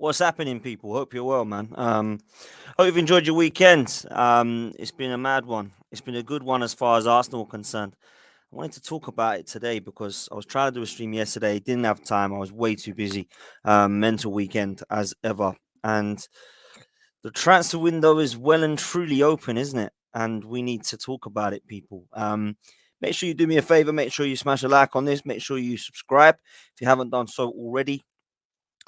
What's happening, people? Hope you're well, man. Hope you've enjoyed your weekend. It's been a mad one. It's been a good one as far as Arsenal are concerned. I wanted to talk about it today because I was trying to do a stream yesterday, didn't have time. I was way too busy. Mental weekend as ever. And the transfer window is well and truly open, isn't it? And we need to talk about it, people. Make sure you do me a favor. Make sure you smash a like on this. Make sure you subscribe if you haven't done so already.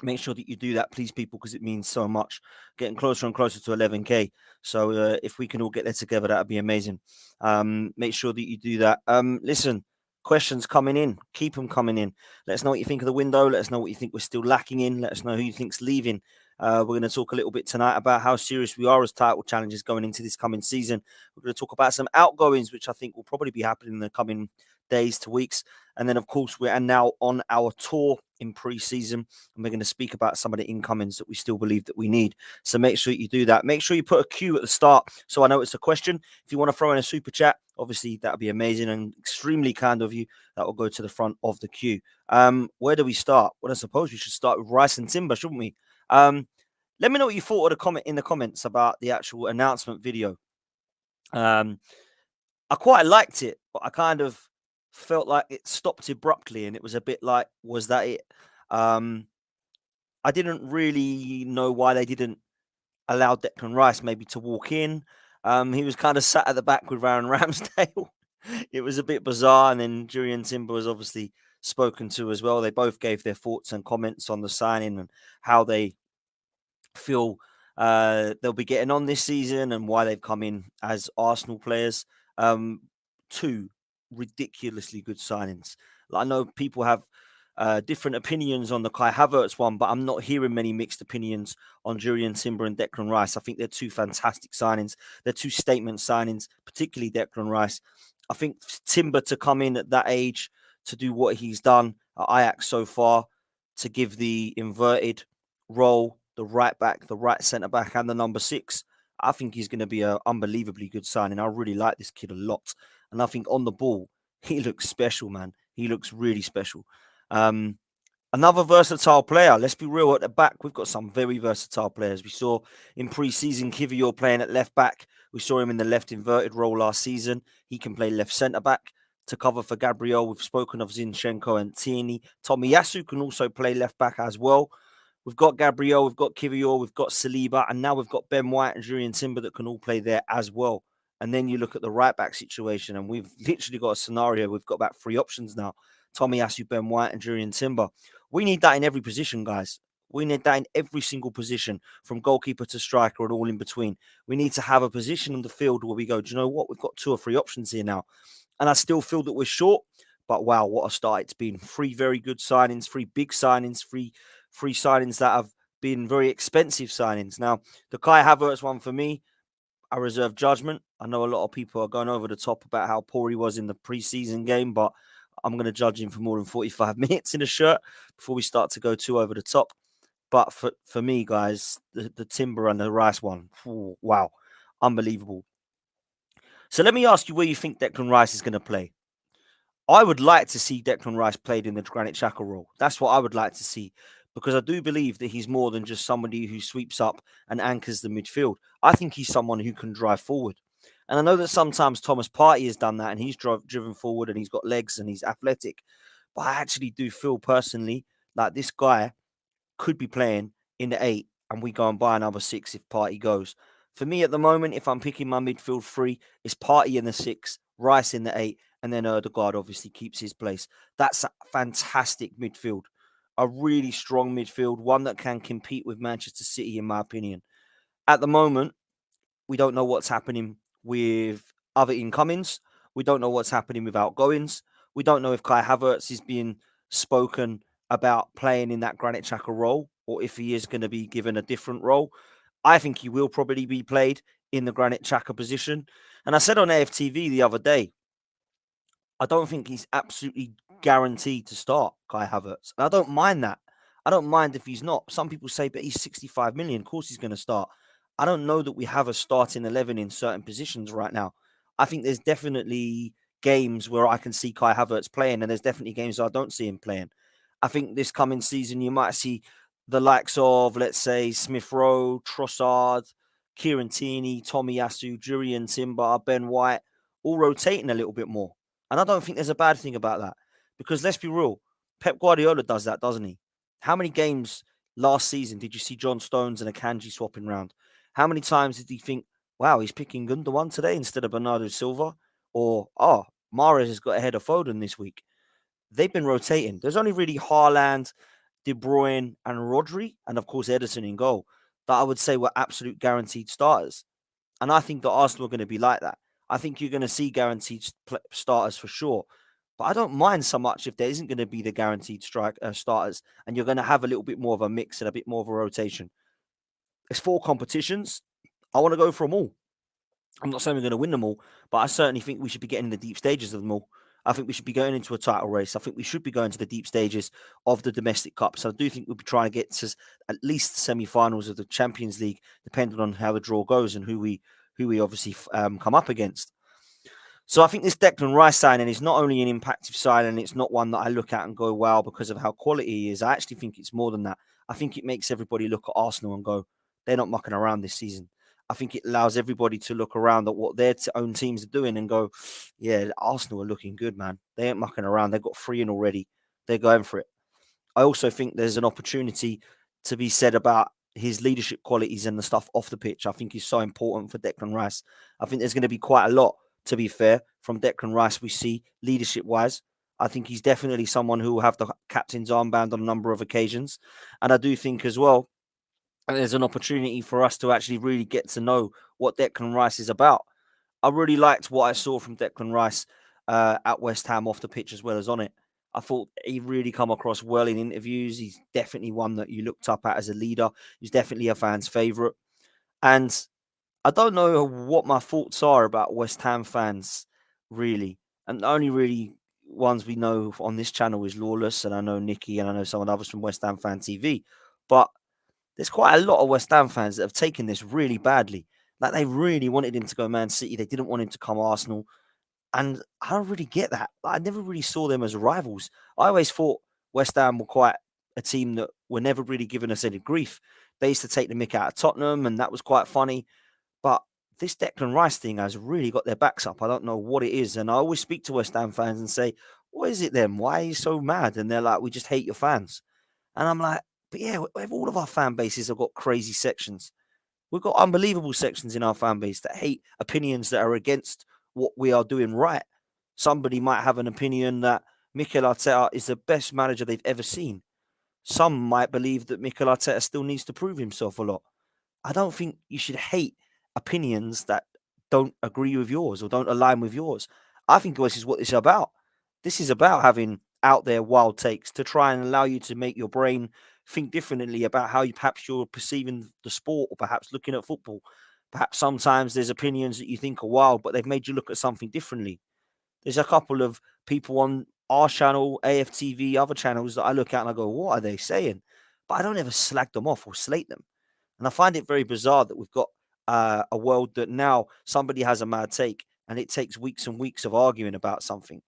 Make sure that you do that, please, people, because it means so much. Getting closer and closer to 11K. So if we can all get there together, that would be amazing. Make sure that you do that. Listen, questions coming in. Keep them coming in. Let us know what you think of the window. Let us know what you think we're still lacking in. Let us know who you think's leaving. We're going to talk a little bit tonight about how serious we are as title challenges going into this coming season. We're going to talk about some outgoings, which I think will probably be happening in the coming days to weeks. And then, of course, we are now on our tour in pre-season, and we're going to speak about some of the incomings that we still believe that we need. So make sure you do that. Make sure you put a Q at the start so I know it's a question. If you want to throw in a super chat, obviously that would be amazing and extremely kind of you. That will go to the front of the queue. Where do we start? Well, I suppose we should start with Rice and Timber, shouldn't we? Let me know what you thought of the comment in the comments about the actual announcement video. I quite liked it, but I kind of felt like it stopped abruptly, and it was a bit like, was that it? I didn't really know why they didn't allow Declan Rice maybe to walk in. He was kind of sat at the back with Aaron Ramsdale. It was a bit bizarre, and then Julian Timber was obviously spoken to as well. They both gave their thoughts and comments on the signing and how they feel they'll be getting on this season and why they've come in as Arsenal players. Two ridiculously good signings. I know people have different opinions on the Kai Havertz one, but I'm not hearing many mixed opinions on Julian Timber and Declan Rice. I think they're two fantastic signings. They're two statement signings, particularly Declan Rice. I think Timber to come in at that age to do what he's done at Ajax so far, to give the inverted role, the right back, the right centre back, and the number 6. I think he's going to be an unbelievably good signing. I really like this kid a lot. And I think on the ball, he looks special, man. He looks really special. Another versatile player. Let's be real, at the back, we've got some very versatile players. We saw in pre-season Kivior playing at left back. We saw him in the left inverted role last season. He can play left centre back to cover for Gabriel. We've spoken of Zinchenko and Tierney. Tomiyasu can also play left back as well. We've got Gabriel, we've got Kivior, we've got Saliba, and now we've got Ben White and Julian Timber that can all play there as well. And then you look at the right back situation, and we've literally got a scenario. We've got about 3 options now: Tomiyasu, Ben White, and Julian Timber. We need that in every position, guys. We need that in every single position, from goalkeeper to striker and all in between. We need to have a position on the field where we go, do you know what? We've got 2 or 3 options here now. And I still feel that we're short, but wow, what a start it's been. 3 very good signings, 3 big signings, 3 signings that have been very expensive signings. Now, the Kai Havertz one for me, I reserve judgment. I know a lot of people are going over the top about how poor he was in the preseason game, but I'm going to judge him for more than 45 minutes in a shirt before we start to go too over the top. But for me, guys, the Timber and the Rice one, wow, unbelievable. So let me ask you where you think Declan Rice is going to play. I would like to see Declan Rice played in the Granit Xhaka role. That's what I would like to see, because I do believe that he's more than just somebody who sweeps up and anchors the midfield. I think he's someone who can drive forward. And I know that sometimes Thomas Partey has done that, and he's driven forward and he's got legs and he's athletic. But I actually do feel personally like this guy could be playing in the 8 and we go and buy another 6 if Partey goes. For me at the moment, if I'm picking my midfield 3, it's Partey in the 6, Rice in the 8, and then Odegaard obviously keeps his place. That's a fantastic midfield. A really strong midfield, one that can compete with Manchester City, in my opinion. At the moment, we don't know what's happening with other incomings. We don't know what's happening with outgoings. We don't know if Kai Havertz is being spoken about playing in that Granit Xhaka role, or if he is going to be given a different role. I think he will probably be played in the Granit Xhaka position. And I said on AFTV the other day, I don't think he's absolutely guaranteed to start, Kai Havertz. And I don't mind that. I don't mind if he's not. Some people say, but he's 65 million. Of course he's going to start. I don't know that we have a starting 11 in certain positions right now. I think there's definitely games where I can see Kai Havertz playing, and there's definitely games I don't see him playing. I think this coming season, you might see the likes of, let's say, Smith Rowe, Trossard, Kieran Tierney, Tomiyasu, Jurian Timber, Ben White, all rotating a little bit more. And I don't think there's a bad thing about that. Because let's be real, Pep Guardiola does that, doesn't he? How many games last season did you see John Stones and Akanji swapping round? How many times did he think, wow, he's picking Gundogan today instead of Bernardo Silva? Or, oh, Mahrez has got ahead of Foden this week. They've been rotating. There's only really Haaland, De Bruyne, and Rodri, and of course Edison in goal, that I would say were absolute guaranteed starters. And I think that Arsenal are going to be like that. I think you're going to see guaranteed starters for sure. But I don't mind so much if there isn't going to be the guaranteed starters, and you're going to have a little bit more of a mix and a bit more of a rotation. There's 4 competitions. I want to go for them all. I'm not saying we're going to win them all, but I certainly think we should be getting in the deep stages of them all. I think we should be going into a title race. I think we should be going to the deep stages of the domestic cups. I do think we'll be trying to get to at least the semi-finals of the Champions League, depending on how the draw goes and who we obviously come up against. So I think this Declan Rice signing is not only an impactful signing, it's not one that I look at and go, wow, because of how quality he is. I actually think it's more than that. I think it makes everybody look at Arsenal and go, they're not mucking around this season. I think it allows everybody to look around at what their own teams are doing and go, yeah, Arsenal are looking good, man. They ain't mucking around. They've got 3 in already. They're going for it. I also think there's an opportunity to be said about his leadership qualities and the stuff off the pitch. I think is so important for Declan Rice. I think there's going to be quite a lot, to be fair, from Declan Rice we see leadership-wise. I think he's definitely someone who will have the captain's armband on a number of occasions. And I do think as well, there's an opportunity for us to actually really get to know what Declan Rice is about. I really liked what I saw from Declan Rice at West Ham off the pitch as well as on it. I thought he really come across well in interviews. He's definitely one that you looked up at as a leader. He's definitely a fan's favourite. And I don't know what my thoughts are about West Ham fans, really. And the only really ones we know on this channel is Lawless, and I know Nicky, and I know some of the others from West Ham Fan TV. But there's quite a lot of West Ham fans that have taken this really badly. Like they really wanted him to go Man City. They didn't want him to come Arsenal. And I don't really get that. I never really saw them as rivals. I always thought West Ham were quite a team that were never really giving us any grief. They used to take the mick out of Tottenham, and that was quite funny. But this Declan Rice thing has really got their backs up. I don't know what it is. And I always speak to West Ham fans and say, what is it then? Why are you so mad? And they're like, we just hate your fans. And I'm like, but yeah, all of our fan bases have got crazy sections. We've got unbelievable sections in our fan base that hate opinions that are against what we are doing right. Somebody might have an opinion that Mikel Arteta is the best manager they've ever seen. Some might believe that Mikel Arteta still needs to prove himself a lot. I don't think you should hate opinions that don't agree with yours or don't align with yours. I think this is what it's about. This is about having out there wild takes to try and allow you to make your brain think differently about how you perhaps you're perceiving the sport or perhaps looking at football. Perhaps sometimes there's opinions that you think are wild, but they've made you look at something differently. There's a couple of people on our channel, AFTV, other channels that I look at and I go, what are they saying? But I don't ever slag them off or slate them. And I find it very bizarre that we've got a world that now somebody has a mad take and it takes weeks and weeks of arguing about something.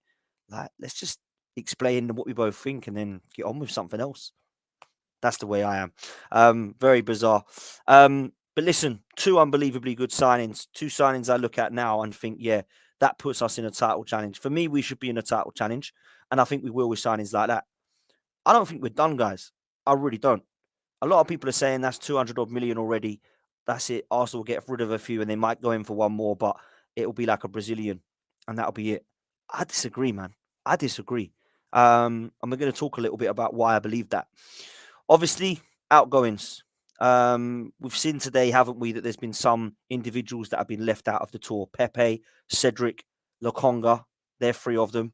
Like, let's just explain what we both think and then get on with something else. That's the way I am. Very bizarre. But listen, 2 unbelievably good signings. 2 signings I look at now and think, yeah, that puts us in a title challenge. For me, we should be in a title challenge. And I think we will with signings like that. I don't think we're done, guys. I really don't. A lot of people are saying that's 200 odd million already. That's it. Arsenal will get rid of a few and they might go in for one more, but it'll be like a Brazilian and that'll be it. I disagree, man. I disagree. And we're going to talk a little bit about why I believe that. Obviously, outgoings. We've seen today, haven't we, that there's been some individuals that have been left out of the tour. Pepe, Cedric, Lokonga, they're 3 of them.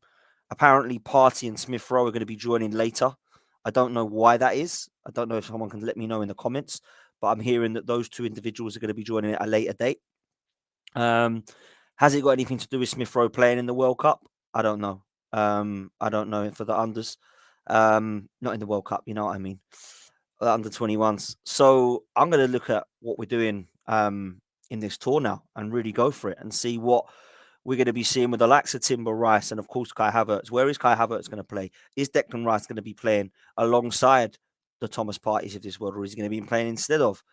Apparently, Partey and Smith Rowe are going to be joining later. I don't know why that is. I don't know if someone can let me know in the comments, but I'm hearing that those 2 individuals are going to be joining at a later date. Has it got anything to do with Smith Rowe playing in the World Cup? I don't know. I don't know for the unders. Not in the World Cup, you know what I mean? The under 21s. So I'm going to look at what we're doing in this tour now and really go for it and see what we're going to be seeing with the likes of Timber Rice and, of course, Kai Havertz. Where is Kai Havertz going to play? Is Declan Rice going to be playing alongside the Thomas Parties of this world, or is he going to be playing instead of?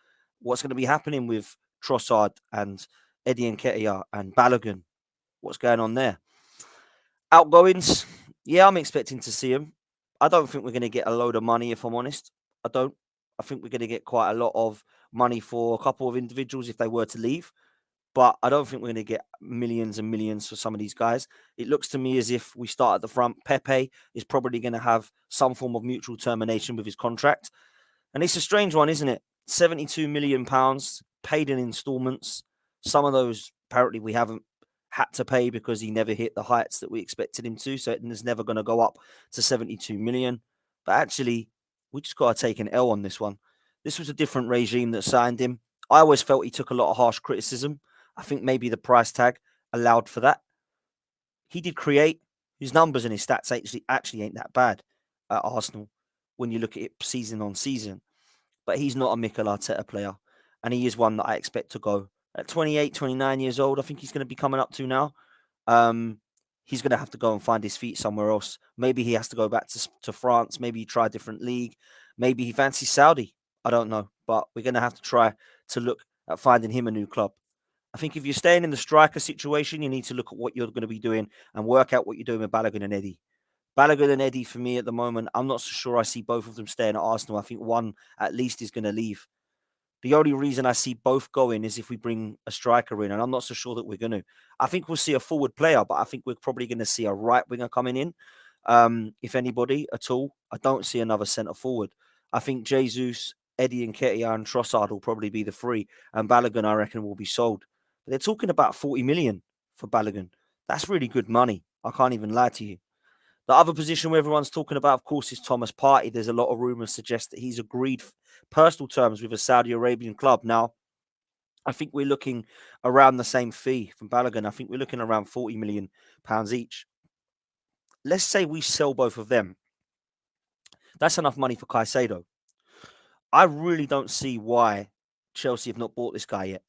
What's going to be happening with Trossard and Eddie Nketiah and Balogun? What's going on there? Outgoings, yeah, I'm expecting to see him. I don't think we're going to get a load of money, if I'm honest. I don't. I think we're going to get quite a lot of money for a couple of individuals if they were to leave. But I don't think we're going to get millions and millions for some of these guys. It looks to me as if we start at the front. Pepe is probably going to have some form of mutual termination with his contract. And it's a strange one, isn't it? £72 million paid in installments. Some of those apparently we haven't had to pay because he never hit the heights that we expected him to. So it's never going to go up to 72 million. But actually, we just got to take an L on this one. This was a different regime that signed him. I always felt he took a lot of harsh criticism. I think maybe the price tag allowed for that. He did create. His numbers and his stats actually ain't that bad at Arsenal when you look at it season on season. But he's not a Mikel Arteta player. And he is one that I expect to go. At 28, 29 years old, I think he's going to be coming up to now. He's going to have to go and find his feet somewhere else. Maybe he has to go back to France. Maybe he try a different league. Maybe he fancies Saudi. I don't know. But we're going to have to try to look at finding him a new club. I think if you're staying in the striker situation, you need to look at what you're going to be doing and work out what you're doing with Balogun and Eddie. Balogun and Eddie, for me at the moment, I'm not so sure I see both of them staying at Arsenal. I think one at least is going to leave. The only reason I see both going is if we bring a striker in, and I'm not so sure that we're going to. I think we'll see a forward player, but I think we're probably going to see a right winger coming in, if anybody at all. I don't see another centre forward. I think Jesus, Eddie Nketiah and Trossard will probably be the three, and Balogun, I reckon, will be sold. But they're talking about 40 million for Balogun. That's really good money. I can't even lie to you. The other position where everyone's talking about, of course, is Thomas Partey. There's a lot of rumours suggest that he's agreed personal terms with a Saudi Arabian club. Now, I think we're looking around the same fee from Balogun. I think we're looking around £40 million each. Let's say we sell both of them. That's enough money for Caicedo. I really don't see why Chelsea have not bought this guy yet.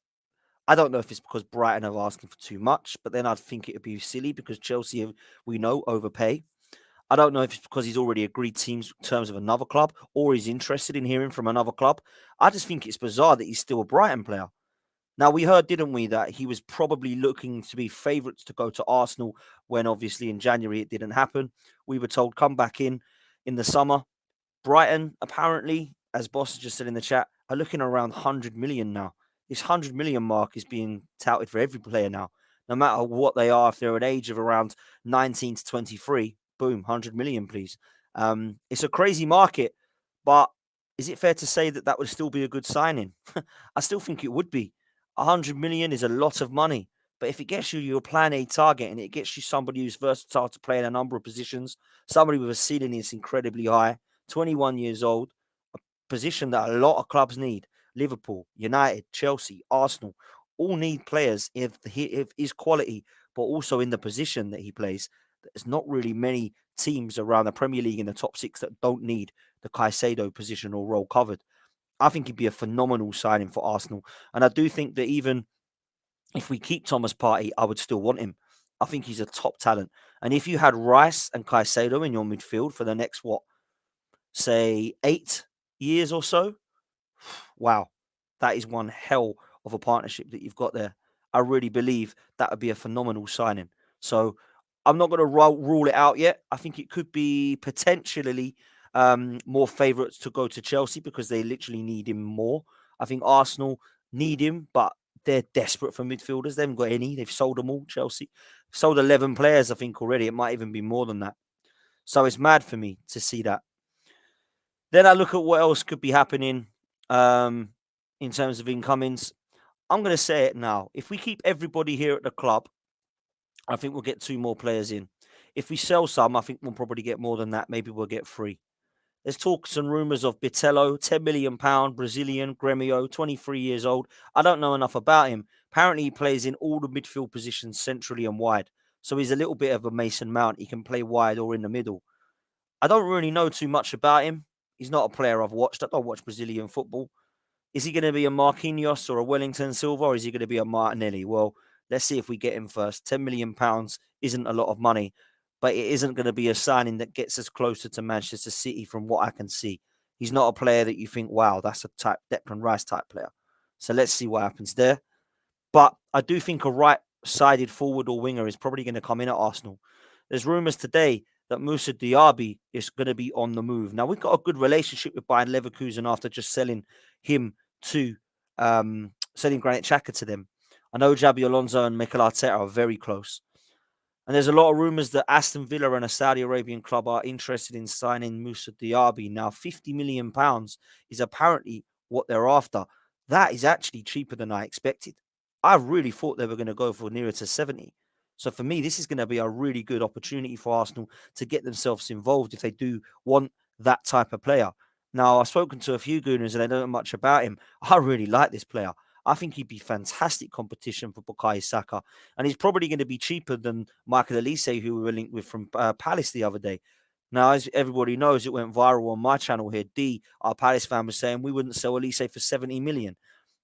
I don't know if it's because Brighton are asking for too much, but then I'd think it would be silly because Chelsea, we know, overpay. I don't know if it's because he's already agreed terms with another club or he's interested in hearing from another club. I just think it's bizarre that he's still a Brighton player. Now, we heard, didn't we, that he was probably looking to be favourites to go to Arsenal when obviously in January it didn't happen. We were told come back in the summer. Brighton, apparently, as Boss just said in the chat, are looking around 100 million now. This 100 million mark is being touted for every player now. No matter what they are, if they're an age of around 19 to 23, boom, 100 million, please. It's a crazy market, but is it fair to say that that would still be a good signing? I still think it would be. 100 million is a lot of money, but if it gets you your plan A target and it gets you somebody who's versatile to play in a number of positions, somebody with a ceiling that's incredibly high, 21 years old, a position that a lot of clubs need. Liverpool, United, Chelsea, Arsenal, all need players if his quality, but also in the position that he plays. There's not really many teams around the Premier League in the top six that don't need the Caicedo position or role covered. I think he'd be a phenomenal signing for Arsenal. And I do think that even if we keep Thomas Partey, I would still want him. I think he's a top talent. And if you had Rice and Caicedo in your midfield for the next, say 8 years or so, wow, that is one hell of a partnership that you've got there. I really believe that would be a phenomenal signing. So I'm not going to rule it out yet. I think it could be potentially more favourites to go to Chelsea because they literally need him more. I think Arsenal need him, but they're desperate for midfielders. They haven't got any. They've sold them all, Chelsea. Sold 11 players, I think, already. It might even be more than that. So it's mad for me to see that. Then I look at what else could be happening in terms of incomings. I'm going to say it now. If we keep everybody here at the club, I think we'll get 2 more players in. If we sell some, I think we'll probably get more than that. Maybe we'll get 3. There's talks and rumours of Bitello, £10 million, Brazilian, Gremio, 23 years old. I don't know enough about him. Apparently, he plays in all the midfield positions, centrally and wide. So he's a little bit of a Mason Mount. He can play wide or in the middle. I don't really know too much about him. He's not a player I've watched. I don't watch Brazilian football. Is he going to be a Marquinhos or a Wellington Silva, or is he going to be a Martinelli? Well, let's see if we get him first. £10 million isn't a lot of money, but it isn't going to be a signing that gets us closer to Manchester City from what I can see. He's not a player that you think, wow, that's a type Declan Rice type player. So let's see what happens there. But I do think a right-sided forward or winger is probably going to come in at Arsenal. There's rumours today that Moussa Diaby is going to be on the move. Now, we've got a good relationship with Bayern Leverkusen after just selling him to, selling Granit Xhaka to them. I know Jabi Alonso and Mikel Arteta are very close. And there's a lot of rumours that Aston Villa and a Saudi Arabian club are interested in signing Moussa Diaby. Now, £50 million is apparently what they're after. That is actually cheaper than I expected. I really thought they were going to go for nearer to 70. So for me, this is going to be a really good opportunity for Arsenal to get themselves involved if they do want that type of player. Now, I've spoken to a few Gooners and they don't know much about him. I really like this player. I think he'd be fantastic competition for Bukayo Saka. And he's probably going to be cheaper than Michael Elise, who we were linked with from Palace the other day. Now, as everybody knows, it went viral on my channel here. D, our Palace fan, was saying we wouldn't sell Elise for 70 million.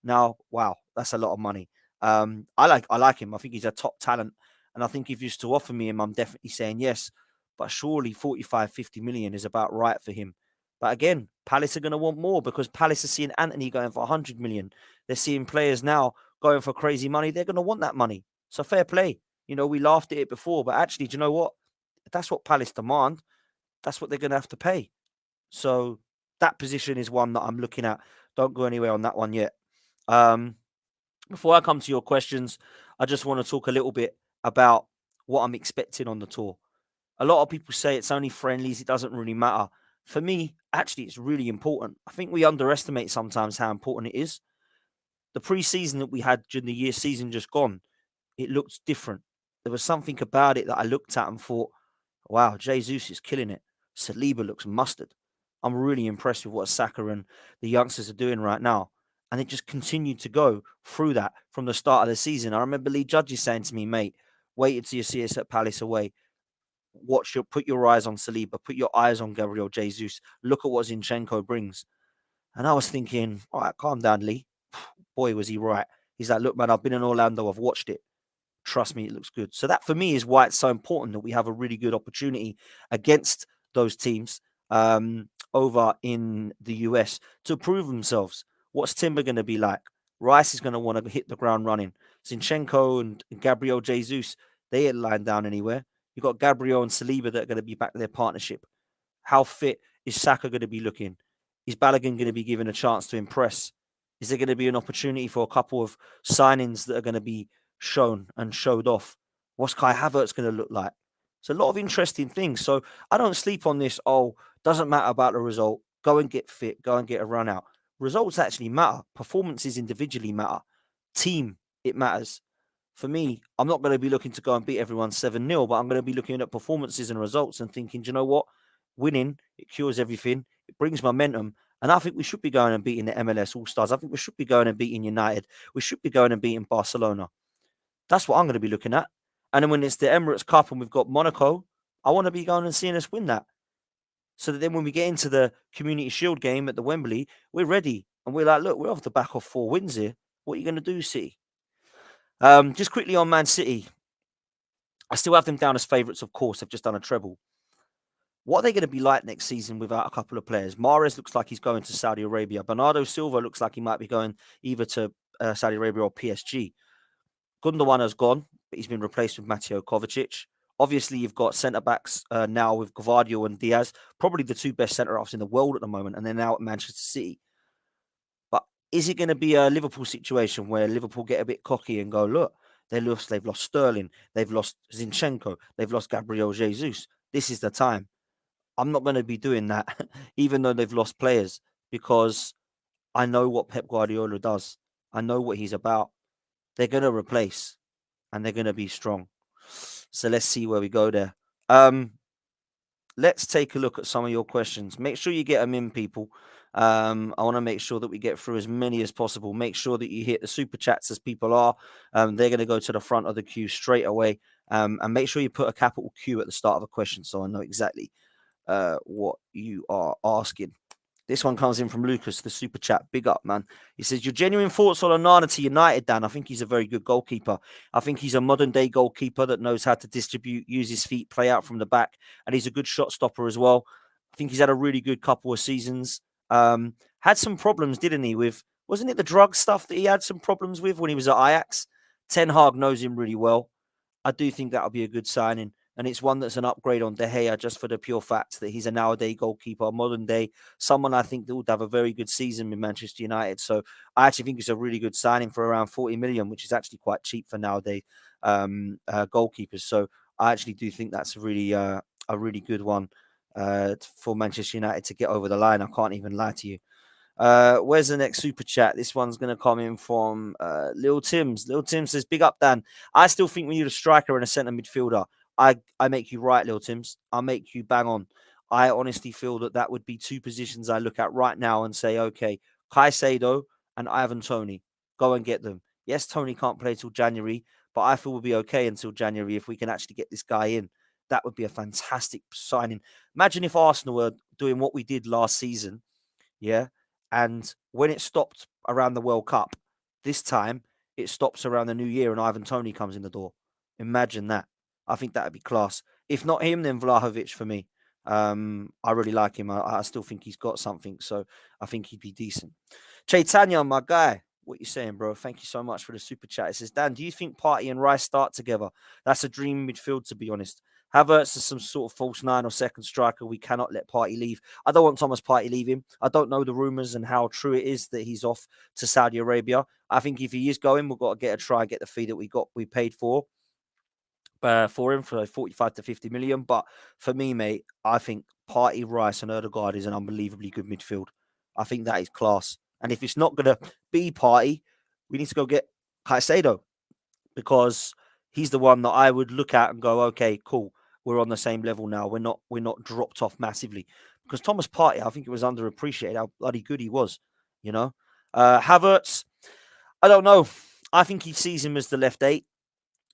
Now, wow, that's a lot of money. I like him. I think he's a top talent. And I think if you used to offer me him, I'm definitely saying yes. But surely 45, 50 million is about right for him. But again, Palace are going to want more because Palace are seeing Anthony going for 100 million. They're seeing players now going for crazy money. They're going to want that money. So fair play. You know, we laughed at it before, but actually, do you know what? If that's what Palace demand. That's what they're going to have to pay. So that position is one that I'm looking at. Don't go anywhere on that one yet. Before I come to your questions, I just want to talk a little bit about what I'm expecting on the tour. A lot of people say it's only friendlies, it doesn't really matter. For me, actually, it's really important. I think we underestimate sometimes how important it is. The pre-season that we had during the year season just gone, it looked different. There was something about it that I looked at and thought, wow, Jesus is killing it. Saliba looks mustard. I'm really impressed with what Saka and the youngsters are doing right now. And it just continued to go through that from the start of the season. I remember Lee Judges saying to me, mate, wait until you see us at Palace away. Put your eyes on Saliba, put your eyes on Gabriel Jesus. Look at what Zinchenko brings. And I was thinking, all right, calm down, Lee. Boy, was he right. He's like, look, man, I've been in Orlando. I've watched it. Trust me, it looks good. So that for me is why it's so important that we have a really good opportunity against those teams over in the US to prove themselves. What's Timber going to be like? Rice is going to want to hit the ground running. Zinchenko and Gabriel Jesus, they ain't lying down anywhere. You've got Gabriel and Saliba that are going to be back to their partnership. How fit is Saka going to be looking? Is Balogun going to be given a chance to impress? Is there going to be an opportunity for a couple of signings that are going to be shown and showed off? What's Kai Havertz going to look like? It's a lot of interesting things. So I don't sleep on this. Oh, doesn't matter about the result. Go and get fit. Go and get a run out. Results actually matter. Performances individually matter. Team, it matters. For me, I'm not going to be looking to go and beat everyone 7-0, but I'm going to be looking at performances and results and thinking, do you know what? Winning, it cures everything. It brings momentum. And I think we should be going and beating the MLS All-Stars. I think we should be going and beating United. We should be going and beating Barcelona. That's what I'm going to be looking at. And then when it's the Emirates Cup and we've got Monaco, I want to be going and seeing us win that. So that then when we get into the Community Shield game at the Wembley, we're ready. And we're like, look, we're off the back of 4 wins here. What are you going to do, City? Just quickly on Man City. I still have them down as favourites, of course. They've just done a treble. What are they going to be like next season without a couple of players? Mahrez looks like he's going to Saudi Arabia. Bernardo Silva looks like he might be going either to Saudi Arabia or PSG. Gundogan gone, but he's been replaced with Mateo Kovacic. Obviously, you've got centre-backs now with Gvardiol and Diaz, probably the 2 best centre-halves in the world at the moment, and they're now at Manchester City. But is it going to be a Liverpool situation where Liverpool get a bit cocky and go, look, they've lost Sterling, they've lost Zinchenko, they've lost Gabriel Jesus. This is the time. I'm not going to be doing that, even though they've lost players, because I know what Pep Guardiola does. I know what he's about. They're going to replace, and they're going to be strong. So let's see where we go there. Let's take a look at some of your questions. Make sure you get them in, people. I want to make sure that we get through as many as possible. Make sure that you hit the super chats as people are. They're going to go to the front of the queue straight away. And make sure you put a capital Q at the start of a question so I know exactly what you are asking. This one comes in from Lucas, the super chat. Big up, man. He says, your genuine thoughts on Onana to United, Dan? I think he's a very good goalkeeper. I think he's a modern day goalkeeper that knows how to distribute, use his feet, play out from the back. And he's a good shot stopper as well. I think he's had a really good couple of seasons. Had some problems, didn't he? With wasn't it the drug stuff that he had some problems with when he was at Ajax? Ten Hag knows him really well. I do think that'll be a good signing. And it's one that's an upgrade on De Gea just for the pure fact that he's a nowadays goalkeeper, modern day, someone I think that would have a very good season with Manchester United. So I actually think it's a really good signing for around 40 million, which is actually quite cheap for nowadays goalkeepers. So I actually do think that's a really good one for Manchester United to get over the line. I can't even lie to you. Where's the next super chat? This one's going to come in from Lil Tims. Lil Tim says, Big up, Dan. I still think we need a striker and a centre midfielder. I make you right, Lil Tims. I'll make you bang on. I honestly feel that would be two positions I look at right now and say, okay, Caicedo and Ivan Toney, go and get them. Yes, Tony can't play till January, but I feel we'll be okay until January if we can actually get this guy in. That would be a fantastic signing. Imagine if Arsenal were doing what we did last season, yeah, and when it stopped around the World Cup, this time it stops around the New Year and Ivan Toney comes in the door. Imagine that. I think that would be class. If not him, then Vlahovic for me. I really like him. I still think he's got something, so I think he'd be decent. Chaitanya, my guy, what you saying, bro? Thank you so much for the super chat. It says, Dan, do you think Partey and Rice start together? That's a dream midfield, to be honest. Havertz is some sort of false nine or second striker. We cannot let Partey leave. I don't want Thomas Partey leaving. I don't know the rumours and how true it is that he's off to Saudi Arabia. I think if he is going, we've got to get a try, get the fee that we paid for him for 45 to 50 million. But for me, mate, I think Partey, Rice, and Erdegaard is an unbelievably good midfield. I think that is class. And if it's not going to be Partey, we need to go get Caicedo because he's the one that I would look at and go, okay, cool, we're on the same level now. We're not dropped off massively. Because Thomas Partey, I think it was underappreciated how bloody good he was. You know, Havertz, I don't know. I think he sees him as the left eight.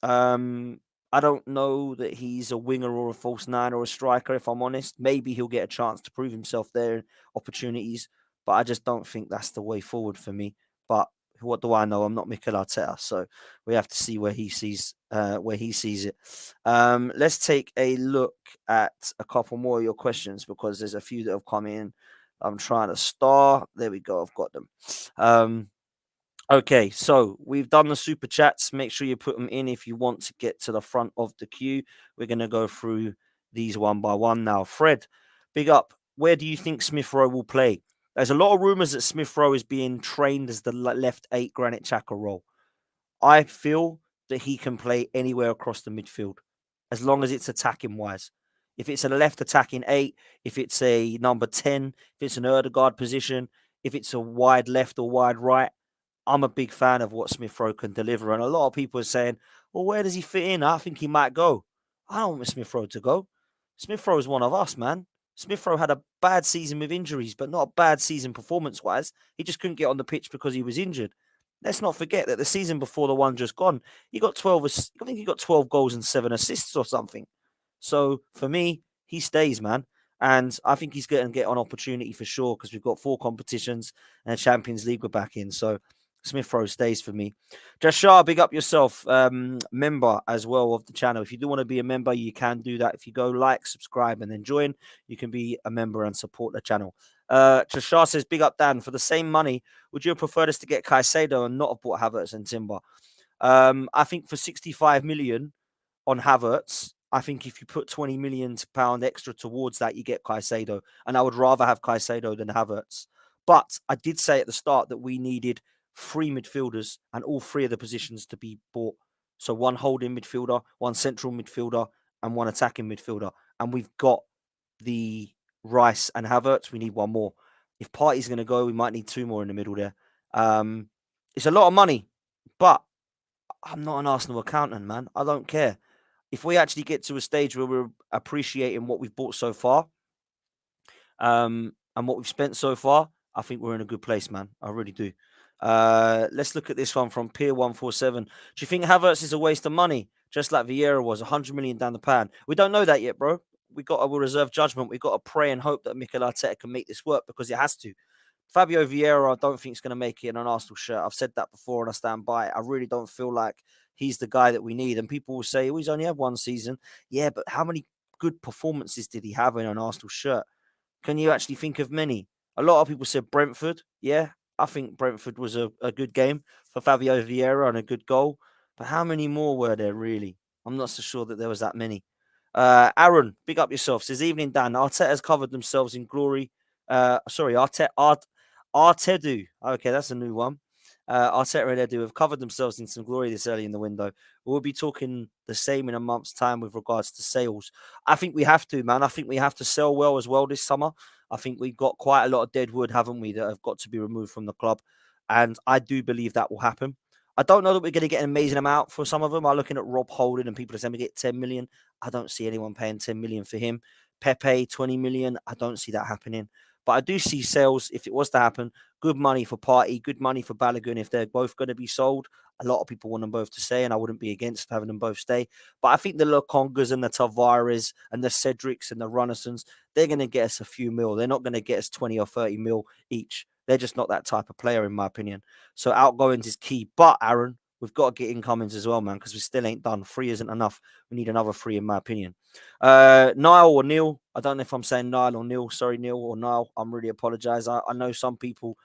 Um, I don't know that he's a winger or a false nine or a striker, if I'm honest. Maybe he'll get a chance to prove himself there, opportunities, but I just don't think that's the way forward for me. But what do I know? I'm not Mikel Arteta, so we have to see where he sees it. Let's take a look at a couple more of your questions because there's a few that have come in. I'm trying to star. There we go. I've got them. Okay, so we've done the super chats. Make sure you put them in if you want to get to the front of the queue. We're going to go through these one by one now. Fred, big up. Where do you think Smith Rowe will play? There's a lot of rumours that Smith Rowe is being trained as the left eight Granit Xhaka role. I feel that he can play anywhere across the midfield as long as it's attacking wise. If it's a left attacking eight, if it's a number 10, if it's an Erdegaard position, if it's a wide left or wide right, I'm a big fan of what Smith Rowe can deliver. And a lot of people are saying, well, where does he fit in? I think he might go. I don't want Smith Rowe to go. Smith Rowe is one of us, man. Smith Rowe had a bad season with injuries, but not a bad season performance wise. He just couldn't get on the pitch because he was injured. Let's not forget that the season before the one just gone, he got 12. I think he got 12 goals and 7 assists or something. So for me, he stays, man. And I think he's going to get an opportunity for sure because we've got 4 competitions and a Champions League we're back in. So Smith Rowe stays for me. Jashar, big up yourself. Member as well of the channel. If you do want to be a member, you can do that. If you go like, subscribe, and then join, you can be a member and support the channel. Jashar says, big up, Dan. For the same money, would you have preferred us to get Caicedo and not have bought Havertz and Timber? I think for 65 million on Havertz, I think if you put 20 million pound extra towards that, you get Caicedo. And I would rather have Caicedo than Havertz. But I did say at the start that we needed 3 midfielders and all 3 of the positions to be bought. So 1 holding midfielder, 1 central midfielder, and 1 attacking midfielder. And we've got the Rice and Havertz. We need 1 more. If Partey's going to go, we might need 2 more in the middle there. It's a lot of money, but I'm not an Arsenal accountant, man. I don't care. If we actually get to a stage where we're appreciating what we've bought so far, and what we've spent so far, I think we're in a good place, man. I really do. Let's look at this one from Pier 147. Do you think Havertz is a waste of money? Just like Vieira was, 100 million down the pan. We don't know that yet, bro. We'll reserve judgment. We've got to pray and hope that Mikel Arteta can make this work because it has to. Fabio Vieira, I don't think is going to make it in an Arsenal shirt. I've said that before and I stand by it. I really don't feel like he's the guy that we need. And people will say, oh, he's only had 1 season. Yeah, but how many good performances did he have in an Arsenal shirt? Can you actually think of many? A lot of people said Brentford. Yeah, I think Brentford was a good game for Fabio Vieira and a good goal. But how many more were there really? I'm not so sure that there was that many. Aaron, big up yourself. Says evening, Dan. Arteta's covered themselves in glory. Sorry, Artedu. Okay, that's a new one. Arteta and Edu have covered themselves in some glory this early in the window. We'll be talking the same in a month's time with regards to sales. I think we have to, man. I think we have to sell well as well this summer. I think we've got quite a lot of dead wood, haven't we, that have got to be removed from the club. And I do believe that will happen. I don't know that we're going to get an amazing amount for some of them. I'm looking at Rob Holding and people are saying we get 10 million. I don't see anyone paying 10 million for him. Pepe, 20 million. I don't see that happening. But I do see sales, if it was to happen, good money for Party, good money for Balogun if they're both going to be sold. A lot of people want them both to stay, and I wouldn't be against having them both stay. But I think the Lokongas and the Tavares and the Cedrics and the Runnersons, they're going to get us a few mil. They're not going to get us 20 or 30 mil each. They're just not that type of player, in my opinion. So outgoings is key. But, Aaron, we've got to get incomings as well, man, because we still ain't done. Three isn't enough. We need another three, in my opinion. Niall or Neil, I don't know if I'm saying Niall or Neil. Sorry, Neil or Niall. I'm really apologize. I know some people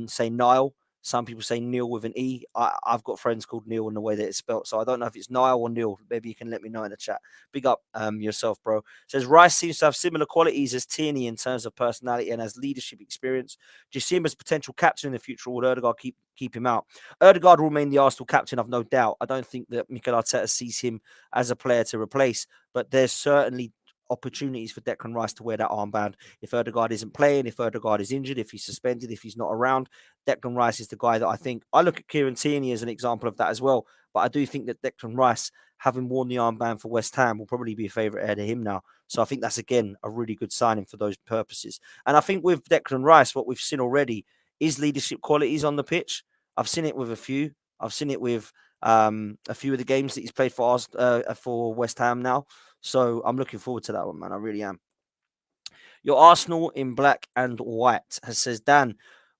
say Niall. Some people say Neil with an E. I've got friends called Neil in the way that it's spelt. So I don't know if it's Niall or Neil. Maybe you can let me know in the chat. Big up yourself, bro. Says Rice seems to have similar qualities as Tierney in terms of personality and as leadership experience. Do you see him as potential captain in the future, or would Odegaard keep him out? Odegaard will remain the Arsenal captain, I've no doubt. I don't think that Mikel Arteta sees him as a player to replace, but there's certainly opportunities for Declan Rice to wear that armband. If Odegaard isn't playing, if Odegaard is injured, if he's suspended, if he's not around, Declan Rice is the guy that I think. I look at Kieran Tierney as an example of that as well, but I do think that Declan Rice, having worn the armband for West Ham, will probably be a favourite heir to him now. So I think that's, again, a really good signing for those purposes. And I think with Declan Rice, what we've seen already is leadership qualities on the pitch. I've seen it with a few. I've seen it with a few of the games that he's played for West Ham now. So I'm looking forward to that one, man. I really am. Your Arsenal in black and white has says, Dan,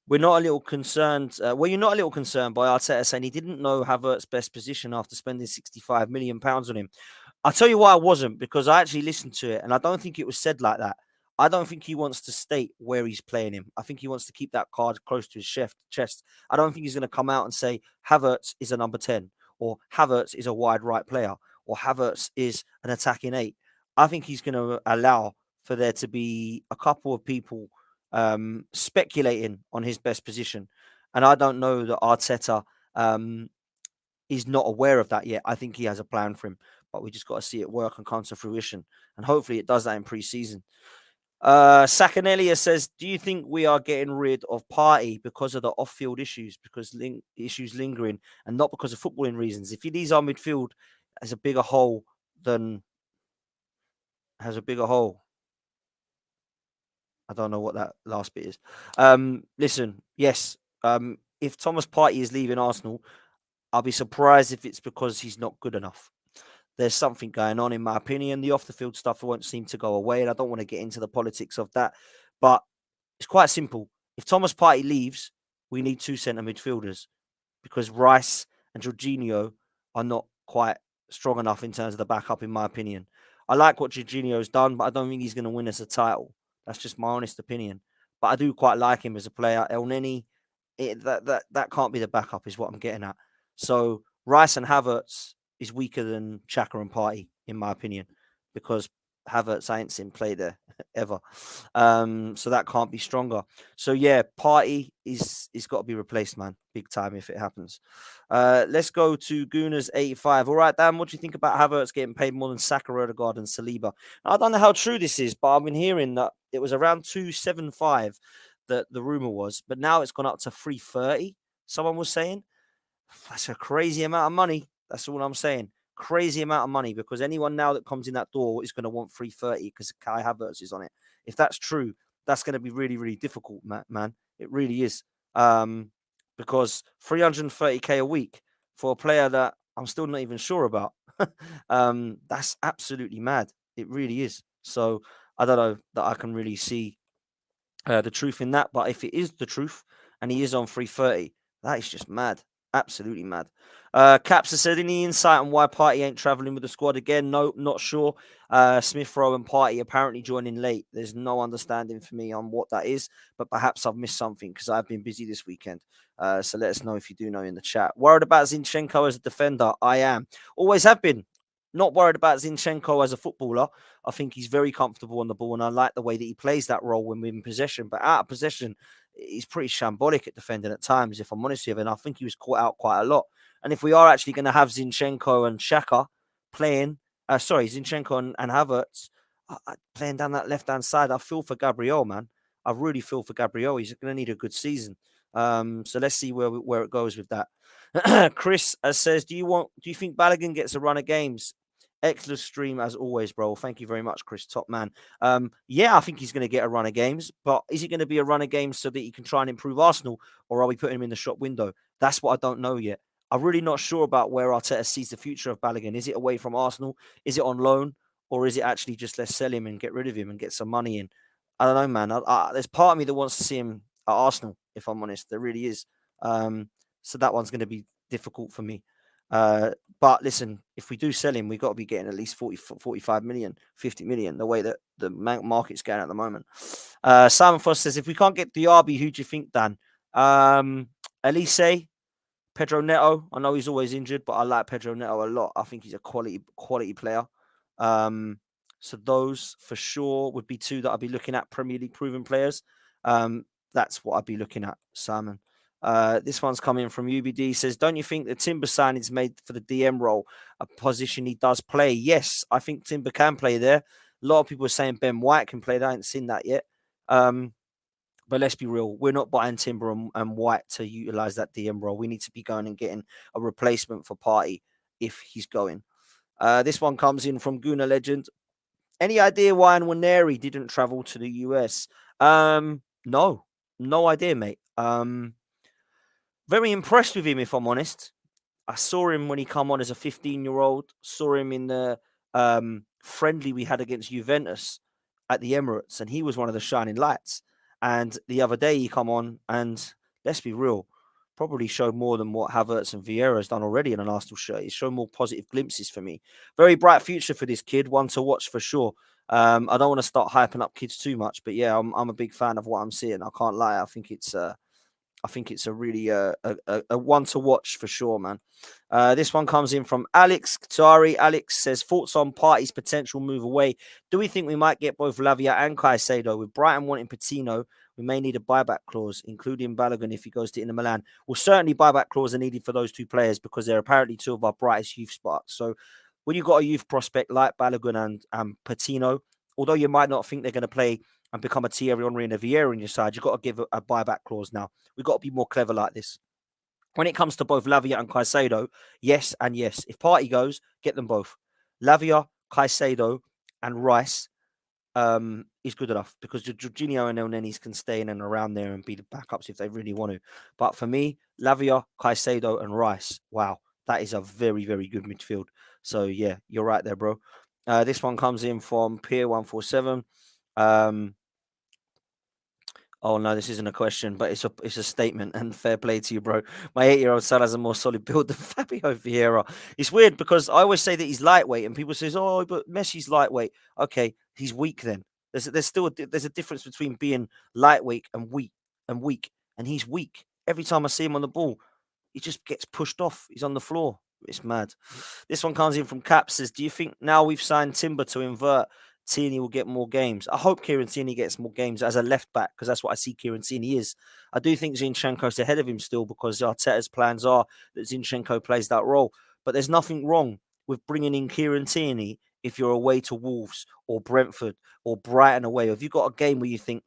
we're not a little concerned. You're not a little concerned by Arteta saying he didn't know Havertz's best position after spending £65 million on him. I'll tell you why I wasn't, because I actually listened to it and I don't think it was said like that. I don't think he wants to state where he's playing him. I think he wants to keep that card close to his chest. I don't think he's going to come out and say Havertz is a number 10 or Havertz is a wide right player or Havertz is an attacking 8. I think he's going to allow for there to be a couple of people speculating on his best position. And I don't know that Arteta is not aware of that yet. I think he has a plan for him, but we just got to see it work and come to fruition. And hopefully it does that in pre-season. Sakanelia says, do you think we are getting rid of Partey because of the off-field issues, because issues lingering, and not because of footballing reasons? If he leaves our midfield has a bigger hole than has a bigger hole. I don't know what that last bit is. Listen, yes. If Thomas Partey is leaving Arsenal, I'll be surprised if it's because he's not good enough. There's something going on, in my opinion. The off-the-field stuff won't seem to go away, and I don't want to get into the politics of that. But it's quite simple. If Thomas Partey leaves, we need two centre midfielders because Rice and Jorginho are not quite strong enough in terms of the backup, in my opinion. I like what Jorginho's done, but I don't think he's going to win us a title. That's just my honest opinion. But I do quite like him as a player. El Neni, that can't be the backup, is what I'm getting at. So Rice and Havertz is weaker than Xhaka and Partey, in my opinion, because Havertz ain't seen play there ever. So that can't be stronger. So yeah, Partey is got to be replaced, man, big time if it happens. Let's go to Gooners85. All right, Dan, what do you think about Havertz getting paid more than Saka, Odegaard, and Saliba? I don't know how true this is, but I've been hearing that it was around 275 that the rumor was, but now it's gone up to 330. Someone was saying that's a crazy amount of money. That's all I'm saying. Crazy amount of money, because anyone now that comes in that door is going to want 330 because Kai Havertz is on it. If that's true, that's going to be really, really difficult, man. It really is. Because 330k a week for a player that I'm still not even sure about, that's absolutely mad. It really is. So I don't know that I can really see the truth in that. But if it is the truth and he is on 330, that is just mad. Absolutely mad. Caps has said any insight on why Party ain't travelling with the squad again? No, not sure. Smith Rowe and Party apparently joining late. There's no understanding for me on what that is, but perhaps I've missed something because I've been busy this weekend. So let us know if you do know in the chat. Worried about Zinchenko as a defender? I am. Always have been. Not worried about Zinchenko as a footballer. I think he's very comfortable on the ball, and I like the way that he plays that role when we're in possession. But out of possession, he's pretty shambolic at defending at times, if I'm honest with you. And I think he was caught out quite a lot. And if we are actually going to have Zinchenko and Shaka playing, Zinchenko and Havertz playing down that left hand side, I feel for Gabriel, man. I really feel for Gabriel. He's going to need a good season. So let's see where it goes with that. Chris says, do you think Balogun gets a run of games? Excellent stream as always, bro. Thank you very much, Chris. Top man. Yeah, I think he's going to get a run of games, but is it going to be a run of games so that he can try and improve Arsenal, or are we putting him in the shop window? That's what I don't know yet. I'm really not sure about where Arteta sees the future of Balogun. Is it away from Arsenal? Is it on loan? Or is it actually just let's sell him and get rid of him and get some money in? I don't know, man. There's part of me that wants to see him at Arsenal, if I'm honest. There really is. So that one's going to be difficult for me. But listen, if we do sell him, we've got to be getting at least 45 million, 50 million, the way that the market's going at the moment. Simon Foss says, if we can't get Diaby, who do you think, Dan? Elise, Pedro Neto. I know he's always injured, but I like Pedro Neto a lot. I think he's a quality player. So those for sure would be two that I'd be looking at, Premier League proven players. That's what I'd be looking at, Simon. This one's coming from UBD. Says, don't you think the Timber sign is made for the DM role, a position he does play? Yes, I think Timber can play there. A lot of people are saying Ben White can play there. I haven't seen that yet. But let's be real. We're not buying Timber and White to utilize that DM role. We need to be going and getting a replacement for Partey if he's going. This one comes in from Guna Legend. Any idea why Nwaneri didn't travel to the US? No idea, mate. Very impressed with him, if I'm honest. I saw him when he come on as a 15-year-old. Saw him in the friendly we had against Juventus at the Emirates, and he was one of the shining lights. And the other day he come on, and let's be real, probably showed more than what Havertz and Vieira has done already in an Arsenal shirt. He's shown more positive glimpses for me. Very bright future for this kid, one to watch for sure. I don't want to start hyping up kids too much, but yeah, I'm a big fan of what I'm seeing. I can't lie. I think it's a really a one to watch for sure, man. This one comes in from Alex Qatari. Alex says, thoughts on Partey's potential move away. Do we think we might get both Lavia and Caicedo? With Brighton wanting Patino, we may need a buyback clause, including Balogun if he goes to Inter Milan. Well, certainly buyback clause are needed for those two players because they're apparently two of our brightest youth sparks. So when you've got a youth prospect like Balogun and Patino, although you might not think they're going to play and become a Thierry Henry and a Vieira on your side, you've got to give a buyback clause now. We've got to be more clever like this. When it comes to both Lavia and Caicedo, yes and yes. If Partey goes, get them both. Lavia, Caicedo, and Rice is good enough because Jorginho and El Nenis can stay in and around there and be the backups if they really want to. But for me, Lavia, Caicedo, and Rice, wow, that is a very, very good midfield. So yeah, you're right there, bro. This one comes in from Pier147. Oh no, this isn't a question, but it's a statement. And fair play to you, bro. My 8-year-old son has a more solid build than Fabio Vieira. It's weird because I always say that he's lightweight, and people says, "Oh, but Messi's lightweight." Okay, he's weak then. There's still there's a difference between being lightweight and weak, and he's weak. Every time I see him on the ball, he just gets pushed off. He's on the floor. It's mad. This one comes in from Cap. Says, do you think now we've signed Timber to invert, Tierney will get more games? I hope Kieran Tierney gets more games as a left back because that's what I see Kieran Tierney is. I do think Zinchenko's ahead of him still because Arteta's plans are that Zinchenko plays that role. But there's nothing wrong with bringing in Kieran Tierney if you're away to Wolves or Brentford or Brighton away. Or if you've got a game where you think,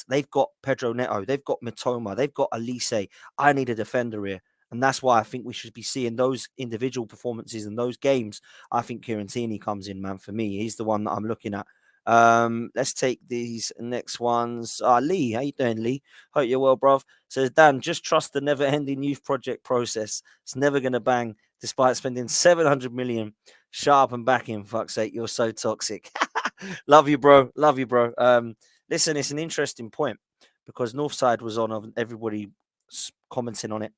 they've got Pedro Neto, they've got Mitoma, they've got Elise, I need a defender here. And that's why I think we should be seeing those individual performances in those games. I think Kieran Tierney comes in, man, for me. He's the one that I'm looking at. Let's take these next ones. Lee, how you doing, Lee? Hope you're well, bruv. Says, Dan, just trust the never-ending youth project process. It's never going to bang, despite spending 700 million. Shut up and back in, fuck's sake. You're so toxic. Love you, bro. Love you, bro. Listen, it's an interesting point because Northside was on, everybody commenting on it.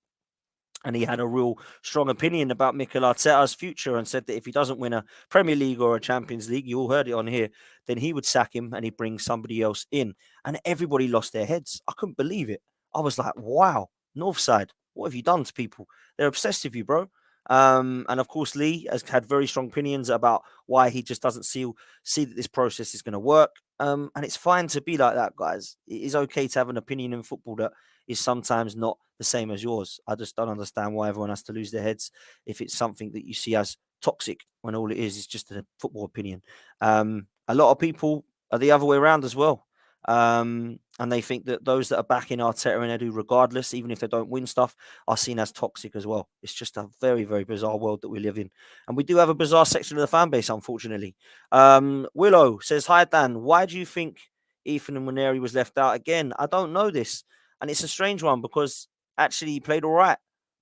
and he had a real strong opinion about Mikel Arteta's future and said that if he doesn't win a Premier League or a Champions League, you all heard it on here, then he would sack him and he'd bring somebody else in. And everybody lost their heads. I couldn't believe it. I was like, wow, Northside, what have you done to people? They're obsessed with you, bro. And of course, Lee has had very strong opinions about why he just doesn't see that this process is going to work. And it's fine to be like that, guys. It is okay to have an opinion in football that is sometimes not the same as yours. I just don't understand why everyone has to lose their heads if it's something that you see as toxic when all it is just a football opinion. A lot of people are the other way around as well. And they think that those that are backing Arteta and Edu, regardless, even if they don't win stuff, are seen as toxic as well. It's just a very, very bizarre world that we live in. And we do have a bizarre section of the fan base, unfortunately. Willow says, "Hi, Dan. Why do you think Ethan and Muneri was left out again? I don't know this. And it's a strange one because actually he played all right.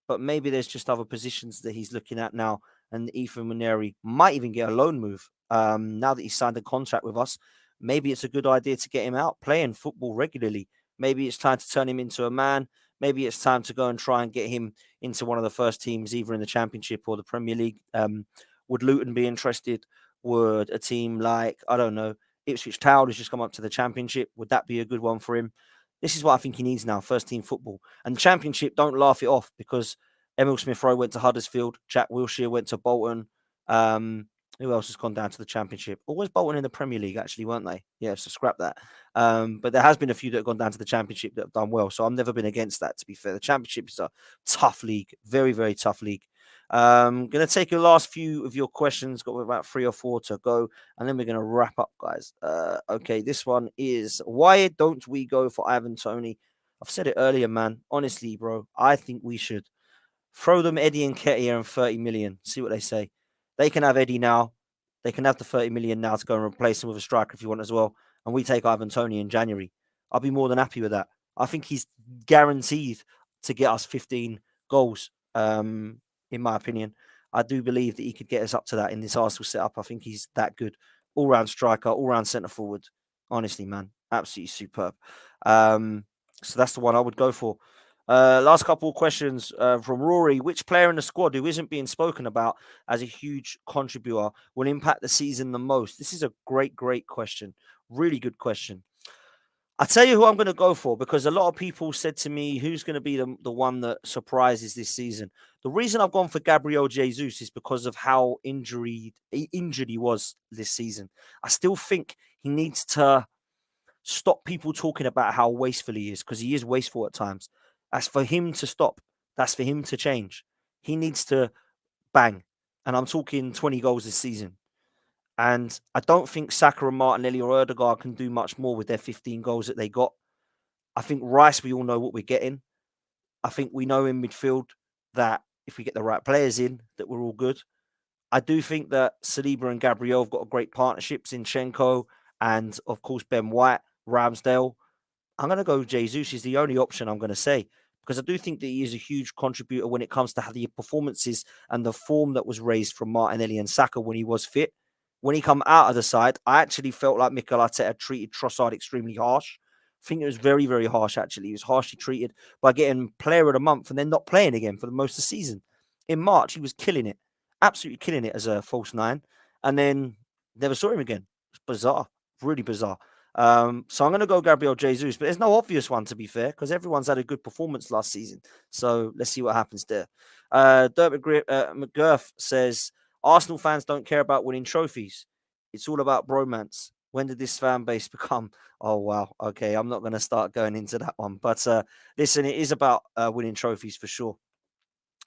But maybe there's just other positions that he's looking at now. And Ethan Muneri might even get a loan move now that he's signed a contract with us. Maybe it's a good idea to get him out playing football regularly. Maybe it's time to turn him into a man. Maybe it's time to go and try and get him into one of the first teams, either in the Championship or the Premier League. Would Luton be interested? Would a team like, I don't know, Ipswich Town has just come up to the Championship? Would that be a good one for him? This is what I think he needs now, first team football. And the Championship, don't laugh it off because Emil Smith-Rowe went to Huddersfield. Jack Wilshere went to Bolton. Who else has gone down to the Championship? Always Bolton in the Premier League, actually, weren't they? Yeah, so scrap that. But there has been a few that have gone down to the Championship that have done well. So I've never been against that, to be fair. The Championship is a tough league. Very, very tough league. Going to take your last few of your questions. Got about 3 or 4 to go. And then we're going to wrap up, guys. Okay, this one is, why don't we go for Ivan Toney? I've said it earlier, man. Honestly, bro, I think we should. Throw them Eddie and Nketiah and 30 million. See what they say. They can have Eddie now. They can have the 30 million now to go and replace him with a striker if you want as well. And we take Ivan Toney in January. I'll be more than happy with that. I think he's guaranteed to get us 15 goals, in my opinion. I do believe that he could get us up to that in this Arsenal setup. I think he's that good. All-round striker, all-round centre forward. Honestly, man. Absolutely superb. So that's the one I would go for. Last couple of questions from Rory. Which player in the squad who isn't being spoken about as a huge contributor will impact the season the most? This is a great, great question. Really good question. I'll tell you who I'm going to go for because a lot of people said to me, who's going to be the one that surprises this season? The reason I've gone for Gabriel Jesus is because of how injured he was this season. I still think he needs to stop people talking about how wasteful he is because he is wasteful at times. That's for him to stop. That's for him to change. He needs to bang. And I'm talking 20 goals this season. And I don't think Saka and Martinelli or Erdegaard can do much more with their 15 goals that they got. I think Rice, we all know what we're getting. I think we know in midfield that if we get the right players in, that we're all good. I do think that Saliba and Gabriel have got a great partnership, Zinchenko and, of course, Ben White, Ramsdale. I'm going to go Jesus is the only option I'm going to say because I do think that he is a huge contributor when it comes to the performances and the form that was raised from Martinelli and Saka when he was fit. When he come out of the side, I actually felt like Mikel Arteta treated Trossard extremely harsh. I think it was very, very harsh, actually. He was harshly treated by getting player of the month and then not playing again for the most of the season. In March, he was killing it, absolutely killing it as a false nine, and then never saw him again. It's bizarre, really bizarre. So I'm going to go Gabriel Jesus, but there's no obvious one to be fair because everyone's had a good performance last season. So let's see what happens there. Dirk McGurf says Arsenal fans don't care about winning trophies. It's all about bromance. When did this fan base become? Oh wow, okay. I'm not going to start going into that one, but listen, it is about winning trophies for sure.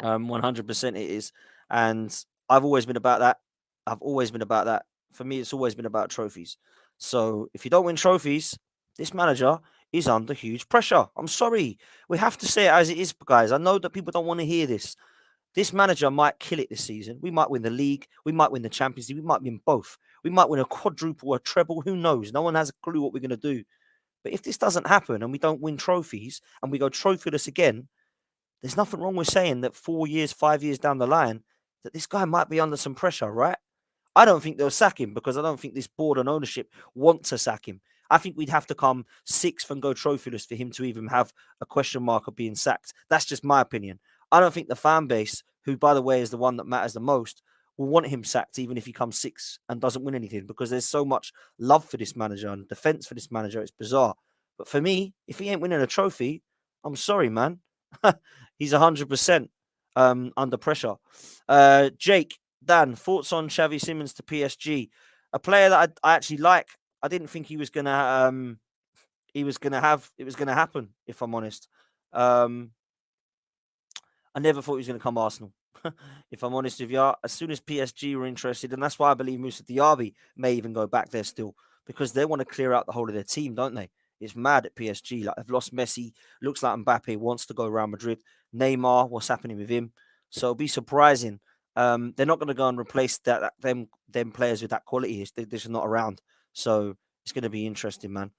100% it is, and I've always been about that. I've always been about that. For me, it's always been about trophies. So if you don't win trophies, this manager is under huge pressure. I'm sorry. We have to say it as it is, guys. I know that people don't want to hear this. This manager might kill it this season. We might win the league. We might win the Champions League. We might win both. We might win a quadruple or a treble. Who knows? No one has a clue what we're going to do. But if this doesn't happen and we don't win trophies and we go trophyless again, there's nothing wrong with saying that 4 years, 5 years down the line, that this guy might be under some pressure, right? I don't think they'll sack him because I don't think this board and ownership want to sack him. I think we'd have to come sixth and go trophyless for him to even have a question mark of being sacked. That's just my opinion. I don't think the fan base, who by the way is the one that matters the most, will want him sacked even if he comes sixth and doesn't win anything, because there's so much love for this manager and defense for this manager. It's bizarre. But for me, if he ain't winning a trophy, I'm sorry, man. He's 100% under pressure. Jake, Dan, thoughts on Xavi Simons to PSG? A player that I actually like. I didn't think he was gonna have it was gonna happen, if I'm honest. Um, I never thought he was going to come Arsenal. If I'm honest with you, as soon as PSG were interested, and that's why I believe Moussa Diaby may even go back there still, because they want to clear out the whole of their team, don't they? It's mad at PSG. Like, they've lost Messi. Looks like Mbappe wants to go Real Madrid. Neymar, what's happening with him? So it'll be surprising. They're not going to go and replace them players with that quality. They're just not around. So it's going to be interesting, man.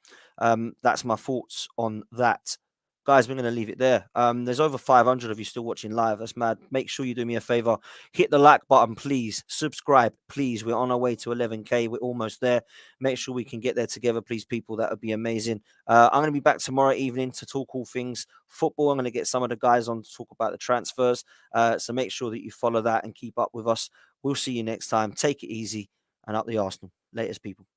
That's my thoughts on that. Guys, we're going to leave it there. There's over 500 of you still watching live. That's mad. Make sure you do me a favor. Hit the like button, please. Subscribe, please. We're on our way to 11K. We're almost there. Make sure we can get there together, please, people. That would be amazing. I'm going to be back tomorrow evening to talk all things football. I'm going to get some of the guys on to talk about the transfers. So make sure that you follow that and keep up with us. We'll see you next time. Take it easy and up the Arsenal. Latest, people.